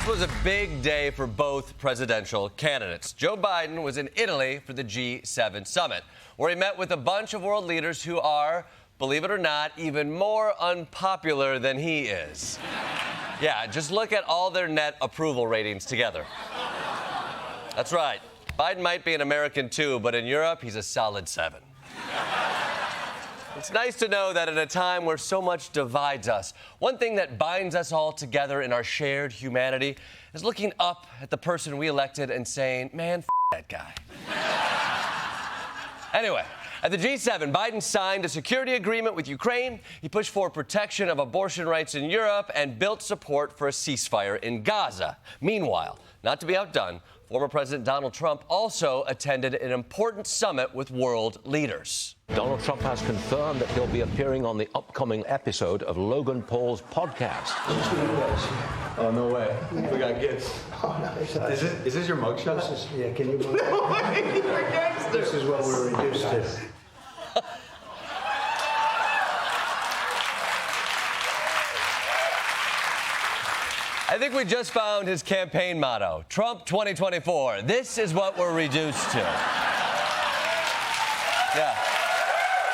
This was a big day for both presidential candidates. Joe Biden was in Italy for the G7 summit, where he met with a bunch of world leaders who are, believe it or not, even more unpopular than he is. Yeah, just look at all their net approval ratings together. That's right. Biden might be an American too, but in Europe, he's a solid 7. It's nice to know that at a time where so much divides us, one thing that binds us all together in our shared humanity is looking up at the person we elected and saying, man, f that guy. Anyway, at the G7, Biden signed a security agreement with Ukraine. He pushed for protection of abortion rights in Europe and built support for a ceasefire in Gaza. Meanwhile, not to be outdone, former President Donald Trump also attended an important summit with world leaders. Donald Trump has confirmed that he'll be appearing on the upcoming episode of Logan Paul's podcast. Oh, no way. We got gifts. Oh, nice. Is this your mugshot? Yeah, can you move? No way, you're a gangster. This is what we're reduced to. I think we just found his campaign motto, Trump 2024. This is what we're reduced to. Yeah.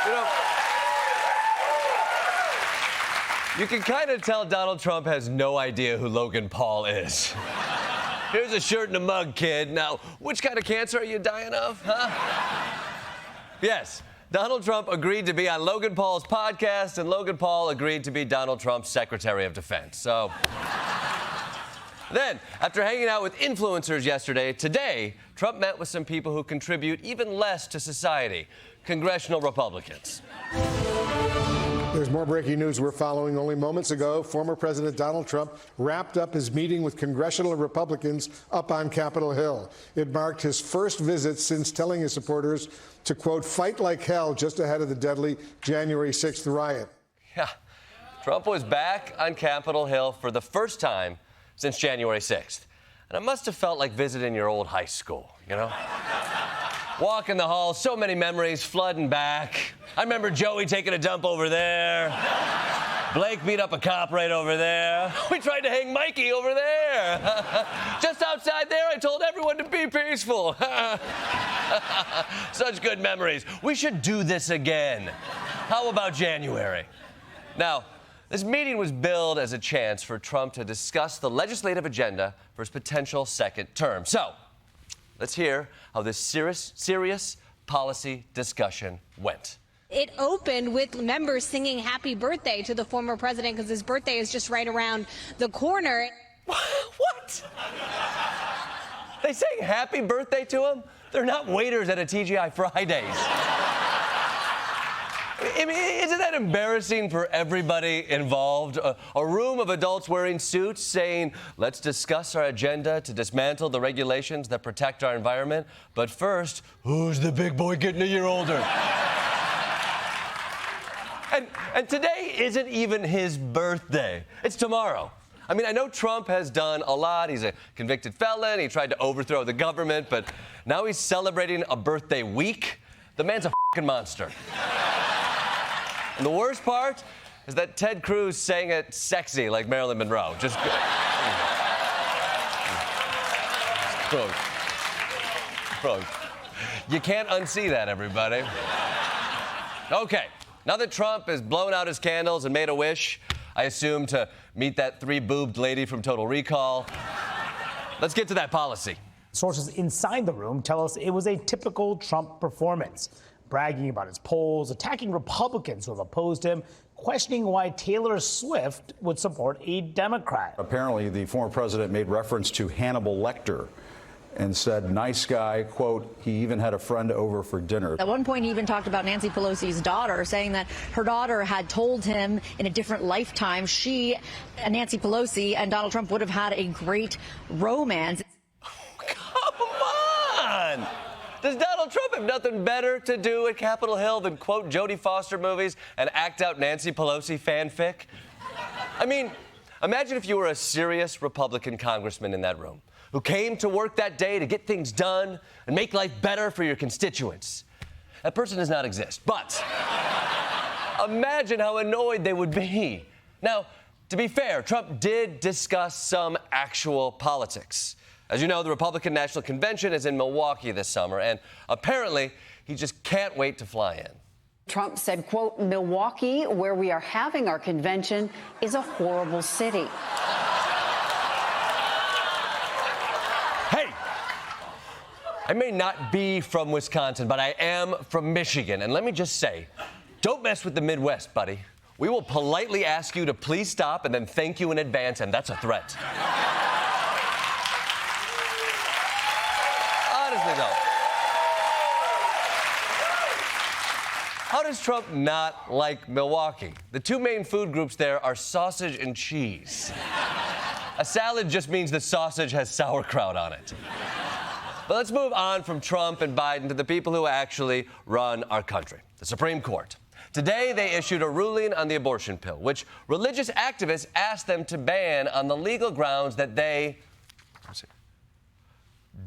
You know, you can kind of tell Donald Trump has no idea who Logan Paul is. Here's a shirt and a mug, kid. Now, which kind of cancer are you dying of, huh? Yes. Donald Trump agreed to be on Logan Paul's podcast, and Logan Paul agreed to be Donald Trump's Secretary of Defense. So... Then, after hanging out with influencers yesterday, today, Trump met with some people who contribute even less to society, congressional Republicans. There's more breaking news we're following. Only moments ago, former President Donald Trump wrapped up his meeting with congressional Republicans up on Capitol Hill. It marked his first visit since telling his supporters to, quote, fight like hell just ahead of the deadly January 6th riot. Yeah, Trump was back on Capitol Hill for the first time since January 6th. And it must have felt like visiting your old high school, you know? Walking the halls, so many memories flooding back. I remember Joey taking a dump over there. Blake beat up a cop right over there. We tried to hang Mikey over there. Just outside there, I told everyone to be peaceful. Such good memories. We should do this again. How about January? Now, this meeting was billed as a chance for Trump to discuss the legislative agenda for his potential second term. So, let's hear how this serious policy discussion went. It opened with members singing happy birthday to the former president because his birthday is just right around the corner. What? They sang happy birthday to him? They're not waiters at a TGI Fridays. I mean, isn't that embarrassing for everybody involved? A room of adults wearing suits saying, let's discuss our agenda to dismantle the regulations that protect our environment. But first, who's the big boy getting a year older? And today isn't even his birthday. It's tomorrow. I mean, I know Trump has done a lot. He's a convicted felon. He tried to overthrow the government, but now he's celebrating a birthday week. The man's a fucking monster. And the worst part is that Ted Cruz sang it sexy like Marilyn Monroe. Just Bro. You can't unsee that, everybody. Okay, now that Trump has blown out his candles and made a wish, I assume to meet that three-boobed lady from Total Recall, let's get to that policy. Sources inside the room tell us it was a typical Trump performance. Bragging about his polls, attacking Republicans who have opposed him, questioning why Taylor Swift would support a Democrat. Apparently, the former president made reference to Hannibal Lecter and said, nice guy, quote, he even had a friend over for dinner. At one point, he even talked about Nancy Pelosi's daughter, saying that her daughter had told him in a different lifetime she, Nancy Pelosi, and Donald Trump would have had a great romance. Come on! Does Donald Trump have nothing better to do at Capitol Hill than quote Jodie Foster movies and act out Nancy Pelosi fanfic? I mean, imagine if you were a serious Republican congressman in that room who came to work that day to get things done and make life better for your constituents. That person does not exist, but imagine how annoyed they would be. Now, To be fair, Trump did discuss some actual politics. As you know, the Republican National Convention is in Milwaukee this summer, and apparently he just can't wait to fly in. Trump said, quote, Milwaukee, where we are having our convention, is a horrible city. Hey! I may not be from Wisconsin, but I am from Michigan. And let me just say, don't mess with the Midwest, buddy. We will politely ask you to please stop and then thank you in advance, and that's a threat. Honestly, though. How does Trump not like Milwaukee? The two main food groups there are sausage and cheese. A salad just means the sausage has sauerkraut on it. But let's move on from Trump and Biden to the people who actually run our country, the Supreme Court. Today, they issued a ruling on the abortion pill, which religious activists asked them to ban on the legal grounds that they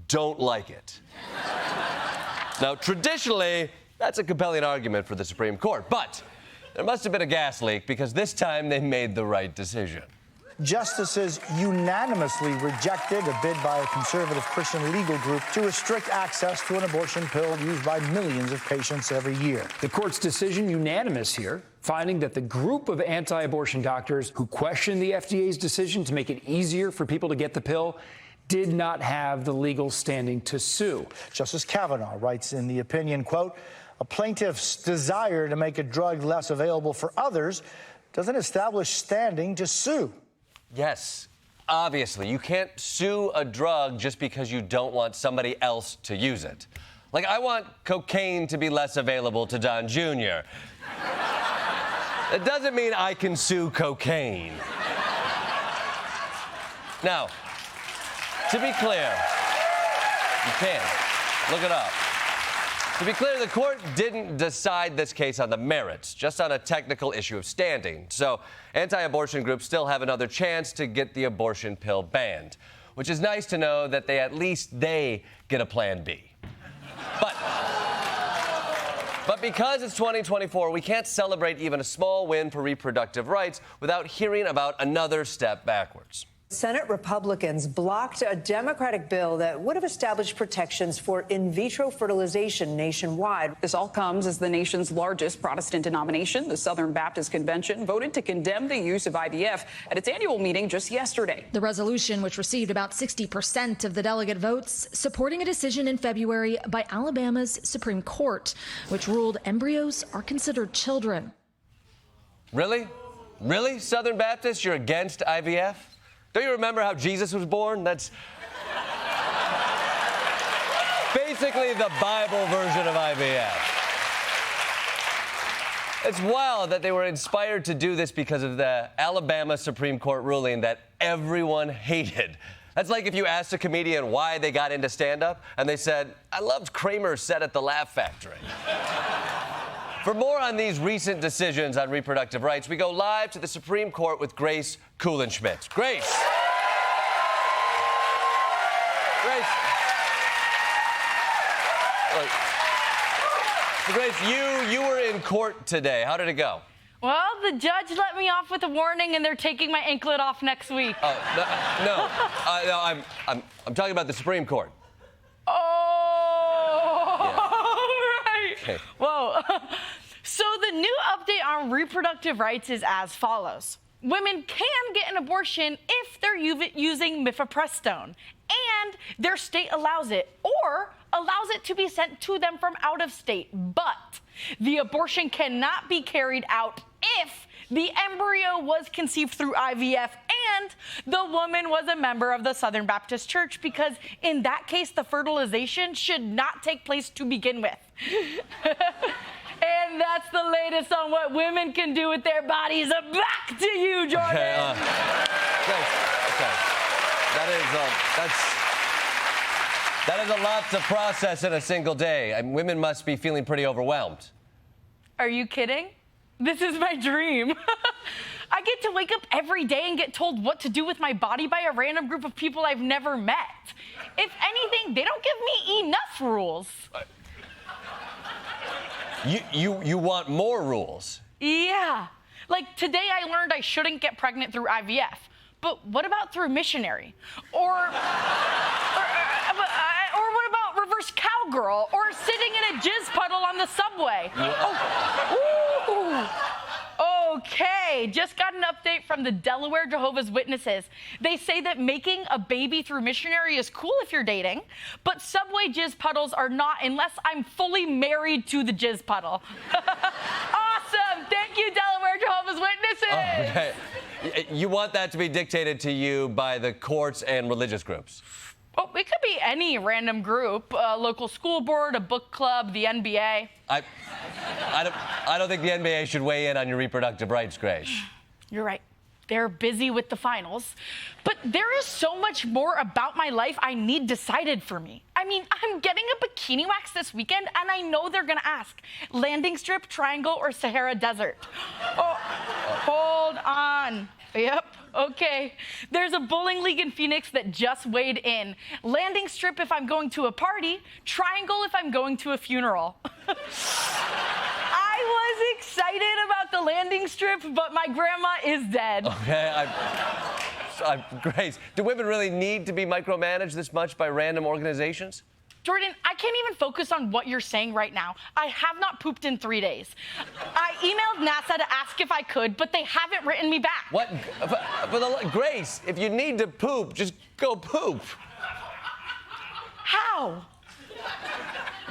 don't like it. Now, traditionally, that's a compelling argument for the Supreme Court, but there must have been a gas leak because this time they made the right decision. Justices unanimously rejected a bid by a conservative Christian legal group to restrict access to an abortion pill used by millions of patients every year. The court's decision unanimous here, finding that the group of anti-abortion doctors who questioned the FDA's decision to make it easier for people to get the pill did not have the legal standing to sue. Justice Kavanaugh writes in the opinion, quote, a plaintiff's desire to make a drug less available for others doesn't establish standing to sue. Yes, obviously, you can't sue a drug just because you don't want somebody else to use it. Like, I want cocaine to be less available to Don Jr. It doesn't mean I can sue cocaine. Now, to be clear, you can. Look it up. To be clear, the court didn't decide this case on the merits, just on a technical issue of standing. So anti-abortion groups still have another chance to get the abortion pill banned, which is nice to know that at least they get a plan B. But because it's 2024, we can't celebrate even a small win for reproductive rights without hearing about another step backwards. Senate Republicans blocked a Democratic bill that would have established protections for in vitro fertilization nationwide. This all comes as the nation's largest Protestant denomination, the Southern Baptist Convention, voted to condemn the use of IVF at its annual meeting just yesterday. The resolution, which received about 60% of the delegate votes, supporting a decision in February by Alabama's Supreme Court, which ruled embryos are considered children. Really? Really, Southern Baptist? You're against IVF? Don't you remember how Jesus was born? That's basically the Bible version of IVF. It's wild that they were inspired to do this because of the Alabama Supreme Court ruling that everyone hated. That's like if you asked a comedian why they got into stand-up, and they said, I loved Kramer's set at the Laugh Factory. For more on these recent decisions on reproductive rights, we go live to the Supreme Court with Grace Kuhlenschmidt. Grace. Grace, you were in court today. How did it go? Well, the judge let me off with a warning, and they're taking my anklet off next week. No, I'm talking about the Supreme Court. Right. Okay. Whoa. So the new update on reproductive rights is as follows. Women can get an abortion if they're using mifepristone, and their state allows it, or allows it to be sent to them from out of state. But the abortion cannot be carried out if the embryo was conceived through IVF and the woman was a member of the Southern Baptist Church, because in that case, the fertilization should not take place to begin with. And that's the latest on what women can do with their bodies. Back to you, Jordan. Okay. That is a lot to process in a single day. Women must be feeling pretty overwhelmed. Are you kidding? This is my dream. I get to wake up every day and get told what to do with my body by a random group of people I've never met. If anything, they don't give me enough rules. You want more rules? Yeah. Like today I learned I shouldn't get pregnant through IVF. But what about through missionary? Or what about reverse cowgirl? Or sitting in a jizz puddle on the subway? Okay, just got an update from the Delaware Jehovah's Witnesses. They say that making a baby through missionary is cool if you're dating, but subway jizz puddles are not unless I'm fully married to the jizz puddle. Awesome! Thank you, Delaware Jehovah's Witnesses! Okay. You want that to be dictated to you by the courts and religious groups? Well, it could be any random group, a local school board, a book club, the NBA. I don't think the NBA should weigh in on your reproductive rights, Grace. You're right. They're busy with the finals. But there is so much more about my life I need decided for me. I mean, I'm getting a bikini wax this weekend, and I know they're gonna ask, landing strip, triangle, or Sahara Desert? Oh, hold on. Yep, okay. There's a bowling league in Phoenix that just weighed in. Landing strip if I'm going to a party, triangle if I'm going to a funeral. I was excited about the landing strip, but my grandma is dead. Okay, Grace, do women really need to be micromanaged this much by random organizations? Jordan, I can't even focus on what you're saying right now. I have not pooped in 3 days. I emailed NASA to ask if I could, but they haven't written me back. What? Grace, if you need to poop, just go poop. How?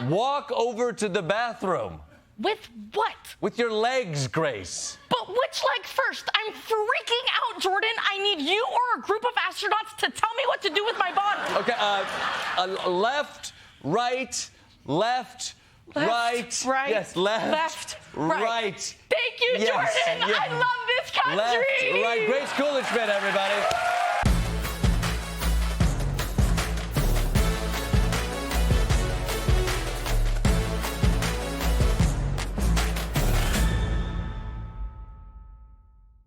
Walk over to the bathroom. With what? With your legs, Grace. But which legs first? I'm freaking out, Jordan. I need you or a group of astronauts to tell me what to do with my body. Okay, left, right, left, right. Right. Yes, left, right. Thank you, yes, Jordan. yes. I love this country. Left, right. Grace Kuhlenschmidt, everybody.